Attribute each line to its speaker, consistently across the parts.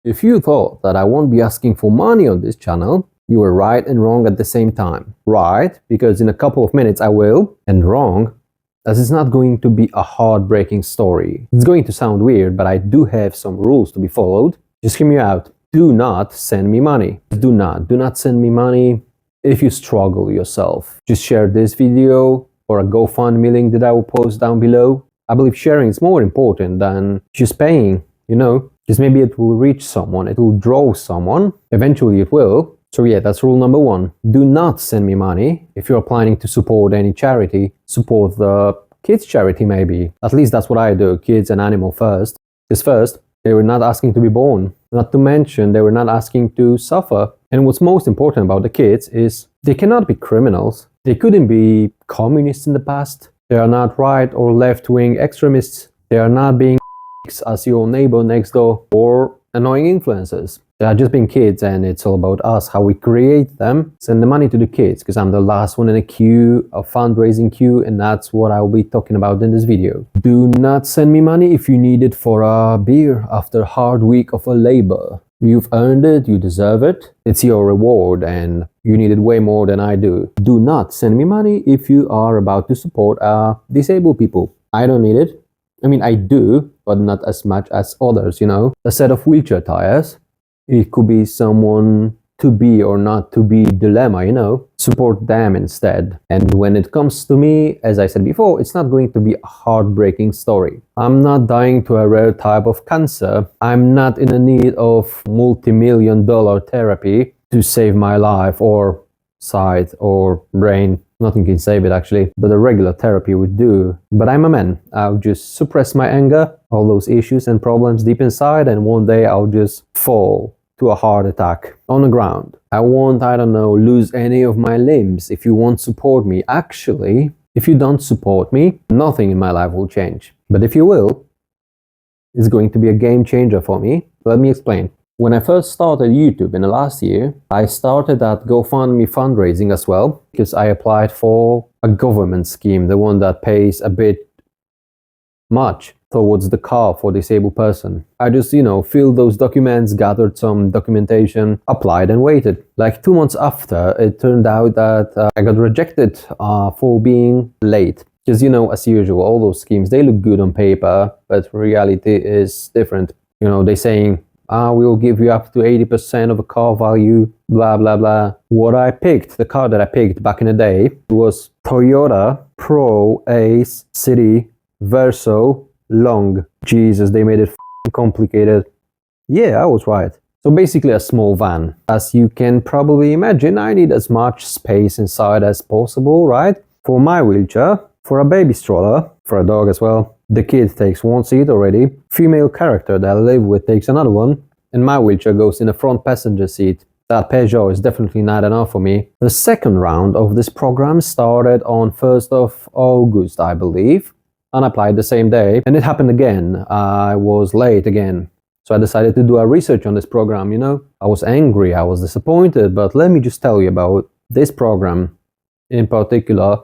Speaker 1: If you thought that I won't be asking for money on this channel, you were right and wrong at the same time. Right, because in a couple of minutes I will, and wrong, as it's not going to be a heartbreaking story. It's going to sound weird, but I do have some rules to be followed. Just hear me out. Do not send me money. Do not send me money if you struggle yourself. Just share this video or a GoFundMe link that I will post down below. I believe sharing is more important than just paying, you know? Because maybe it will reach someone, it will draw someone, eventually it will. So yeah, that's rule number one. Do not send me money. If you're planning to support any charity, support the kids charity maybe. At least that's what I do, kids and animal first. Because first, they were not asking to be born. Not to mention, they were not asking to suffer. And what's most important about the kids is they cannot be criminals. They couldn't be communists in the past. They are not right or left-wing extremists. They are not being as your neighbor next door or annoying influencers. They are just being kids, and it's all about us, how we create them. Send the money to the kids, because I'm the last one in a queue, a fundraising queue, and that's what I will be talking about in this video. Do not send me money if you need it for a beer after a hard week of a labor. You've earned it, you deserve it. It's your reward, and you need it way more than I do. Do not send me money if you are about to support disabled people. I don't need it. I mean, I do, but not as much as others, you know. A set of wheelchair tires. It could be someone to be or not to be dilemma, you know. Support them instead. And when it comes to me, as I said before, it's not going to be a heartbreaking story. I'm not dying to a rare type of cancer. I'm not in the need of multi-million-dollar therapy to save my life or sight or brain. Nothing can save it actually, but a regular therapy would do. But I'm a man. I'll just suppress my anger, all those issues and problems deep inside, and one day I'll just fall to a heart attack on the ground. I won't, I don't know, lose any of my limbs if you won't support me. Actually, if you don't support me, nothing in my life will change. But if you will, it's going to be a game changer for me. Let me explain. When I first started YouTube in the last year, I started that GoFundMe fundraising as well, because I applied for a government scheme, the one that pays a bit much towards the car for disabled person. I just, you know, filled those documents, gathered some documentation, applied and waited. Like 2 months after, it turned out that I got rejected for being late. Because, you know, as usual, all those schemes, they look good on paper, but reality is different. You know, they're saying, we'll give you up to 80% of a car value, blah, blah, blah. What I picked, the car that I picked back in the day, was Toyota Pro Ace City Verso Long. Jesus, they made it complicated. Yeah, I was right. So basically a small van. As you can probably imagine, I need as much space inside as possible, right? For my wheelchair, for a baby stroller, for a dog as well. The kid takes one seat already. Female character that I live with takes another one. And my wheelchair goes in the front passenger seat. That Peugeot is definitely not enough for me. The second round of this program started on 1st of August, I believe. And I applied the same day. And it happened again. I was late again. So I decided to do a research on this program, you know. I was angry, I was disappointed, but let me just tell you about this program in particular.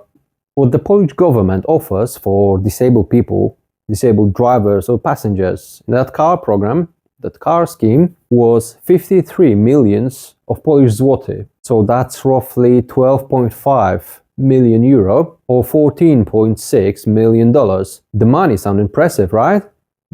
Speaker 1: What the Polish government offers for disabled people, disabled drivers or passengers. That car program, that car scheme, was 53 millions of Polish zloty. So that's roughly 12.5 million euro or $14.6 million. The money sounds impressive, right?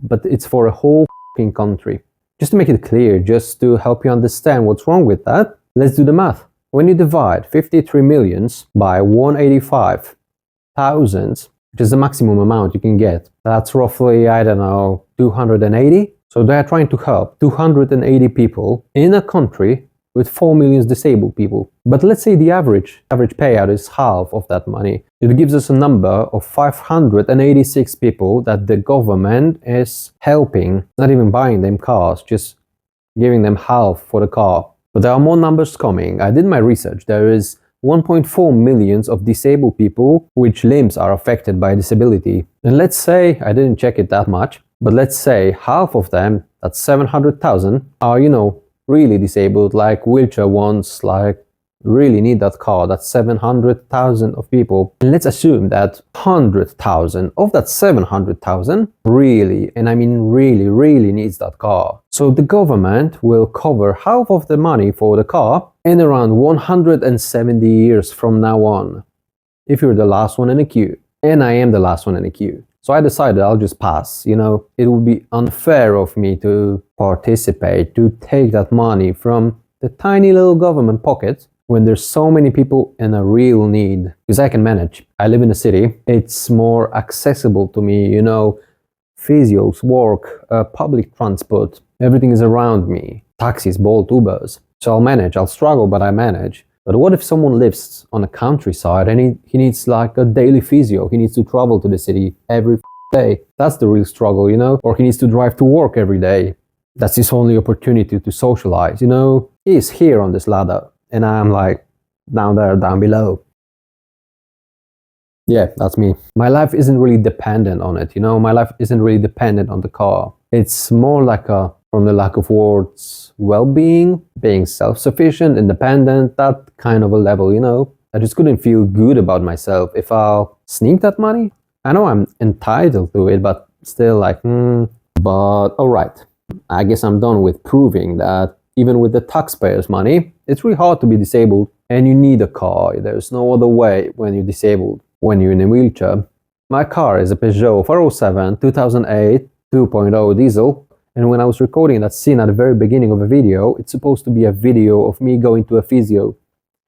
Speaker 1: But it's for a whole country. Just to make it clear, just to help you understand what's wrong with that, let's do the math. When you divide 53 millions by 185,000, which is the maximum amount you can get, that's roughly, I don't know, 280. So they're trying to help 280 people in a country with 4 million disabled people. But let's say the average payout is half of that money. It gives us a number of 586 people that the government is helping, not even buying them cars, just giving them half for the car. But there are more numbers coming. I did my research. There is 1.4 million of disabled people which limbs are affected by disability. And let's say, I didn't check it that much, but let's say half of them, that's 700,000, are, you know, really disabled, like wheelchair ones, like really need that car. That's 700,000 of people. And let's assume that 100,000 of that 700,000 really, and I mean really needs that car. So the government will cover half of the money for the car in around 170 years from now on. If you're the last one in the queue. And I am the last one in the queue. So I decided I'll just pass, you know. It would be unfair of me to participate, to take that money from the tiny little government pocket when there's so many people in a real need. Because I can manage. I live in a city. It's more accessible to me, you know. Physios, work, public transport, everything is around me. Taxis, Bolt, Ubers. So I'll manage. I'll struggle, but I manage. But what if someone lives on a countryside and he needs like a daily physio? He needs to travel to the city every day. That's the real struggle, you know? Or he needs to drive to work every day. That's his only opportunity to socialize, you know? He's here on this ladder and I'm like down there, down below. Yeah, that's me. My life isn't really dependent on it, you know? My life isn't really dependent on the car. It's more like a, from the lack of words, well-being, being self-sufficient, independent, that kind of a level, you know. I just couldn't feel good about myself if I'll sneak that money. I know I'm entitled to it, but still like, But alright, I guess I'm done with proving that even with the taxpayers' money, it's really hard to be disabled and you need a car. There's no other way when you're disabled, when you're in a wheelchair. My car is a Peugeot 407 2008 2.0 diesel. And when I was recording that scene at the very beginning of a video, it's supposed to be a video of me going to a physio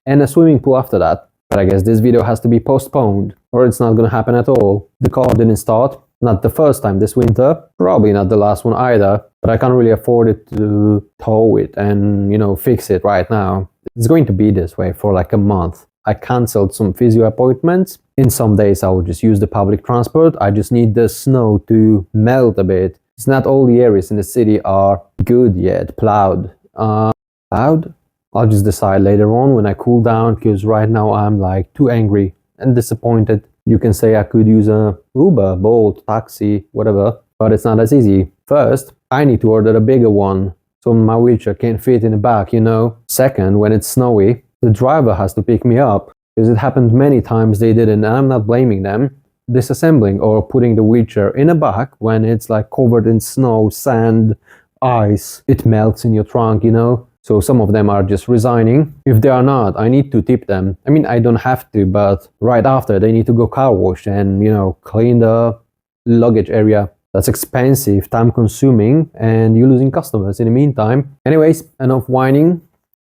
Speaker 1: and a swimming pool after that. But I guess this video has to be postponed or it's not going to happen at all. The car didn't start, not the first time this winter, probably not the last one either, but I can't really afford it to tow it and, you know, fix it right now. It's going to be this way for like a month. I cancelled some physio appointments. In some days I will just use the public transport. I just need the snow to melt a bit. It's not all the areas in the city are good yet, plowed. Plowed? I'll just decide later on when I cool down, because right now I'm like too angry and disappointed. You can say I could use a Uber, Bolt, taxi, whatever, but it's not as easy. First, I need to order a bigger one, so my wheelchair can't fit in the back, you know. Second, when it's snowy, the driver has to pick me up, because it happened many times they didn't, and I'm not blaming them. Disassembling or putting the wheelchair in a bag when it's like covered in snow, sand, ice, it melts in your trunk, you know. So some of them are just resigning. If they are not, I need to tip them. I mean, I don't have to, but right after they need to go car wash and, you know, clean the luggage area. That's expensive, time consuming, and you're losing customers in the meantime. Anyways, enough whining.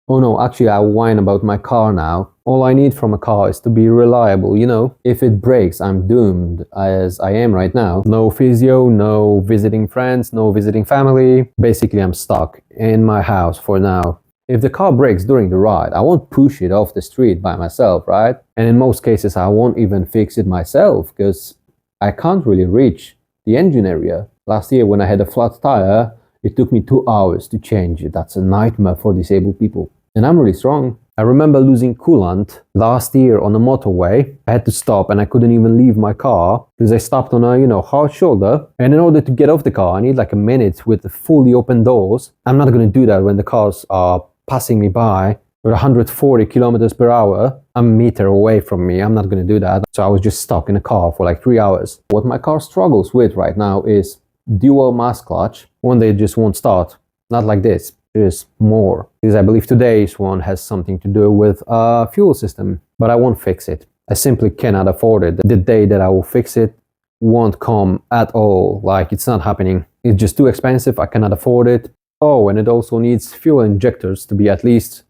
Speaker 1: Oh no, actually I whine about my car now. All I need from a car is to be reliable, you know. If it breaks, I'm doomed, as I am right now. No physio, no visiting friends, no visiting family. Basically, I'm stuck in my house for now. If the car breaks during the ride, I won't push it off the street by myself, right? And in most cases, I won't even fix it myself, because I can't really reach the engine area. Last year, when I had a flat tire, it took me 2 hours to change it. That's a nightmare for disabled people. And I'm really strong. I remember losing coolant last year on a motorway. I had to stop and I couldn't even leave my car because I stopped on a, hard shoulder. And in order to get off the car, I need like a minute with the fully open doors. I'm not going to do that when the cars are passing me by with 140 kilometers per hour. I'm a meter away from me. I'm not going to do that. So I was just stuck in a car for like 3 hours. What my car struggles with right now is dual mass clutch. One day it just won't start. Not like this. Just more, because I believe today's one has something to do with a fuel system, but I won't fix it. I simply cannot afford it. The day that I will fix it won't come at all. Like, it's not happening. It's just too expensive. I cannot afford it. Oh, and it also needs fuel injectors to be at least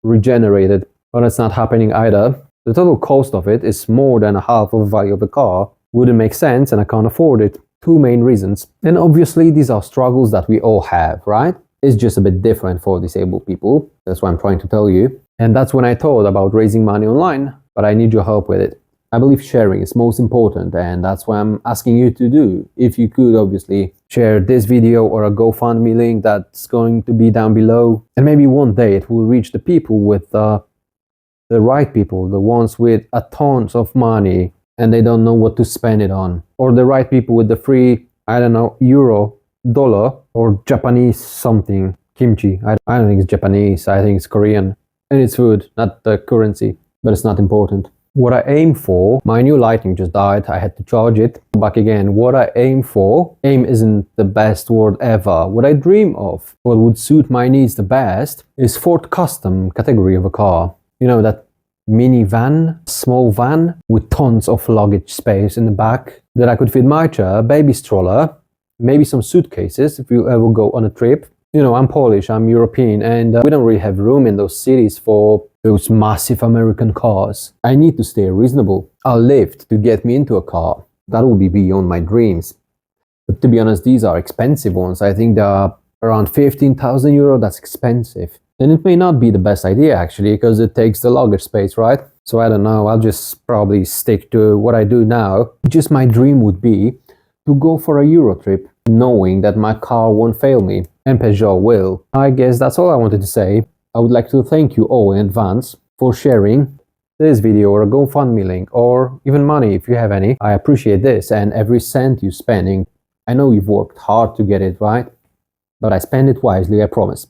Speaker 1: regenerated, but it's not happening either. The total cost of it is more than a half of the value of the car. Wouldn't make sense, and I can't afford it. Two main reasons. And obviously these are struggles that we all have, right? It's just a bit different for disabled people. That's what I'm trying to tell you. And that's when I thought about raising money online, but I need your help with it. I believe sharing is most important, and that's what I'm asking you to do. If you could obviously share this video or a GoFundMe link that's going to be down below. And maybe one day it will reach the people with the right people, the ones with a tons of money and they don't know what to spend it on. Or the right people with the free, I don't know, euro, dollar, or Japanese something, kimchi. I don't think it's Japanese, I think it's Korean. And it's food, not the currency, but it's not important. What I aim for, my new lighting just died, I had to charge it. Back again, what I aim for, aim isn't the best word ever. What I dream of, what would suit my needs the best, is Ford Custom category of a car. You know, that mini van, small van with tons of luggage space in the back that I could fit my chair, baby stroller, maybe some suitcases if you ever go on a trip. You know, I'm Polish, I'm European, and we don't really have room in those cities for those massive American cars. I need to stay reasonable. A lift to get me into a car, that will be beyond my dreams. But to be honest, these are expensive ones. I think they are around 15,000 euro, that's expensive. And it may not be the best idea actually, because it takes the luggage space, right? So I don't know, I'll just probably stick to what I do now. Just my dream would be to go for a Euro trip, knowing that my car won't fail me, and Peugeot will. I guess that's all I wanted to say. I would like to thank you all in advance for sharing this video or a GoFundMe link, or even money if you have any. I appreciate this and every cent you're spending. I know you've worked hard to get it right, but I spend it wisely, I promise.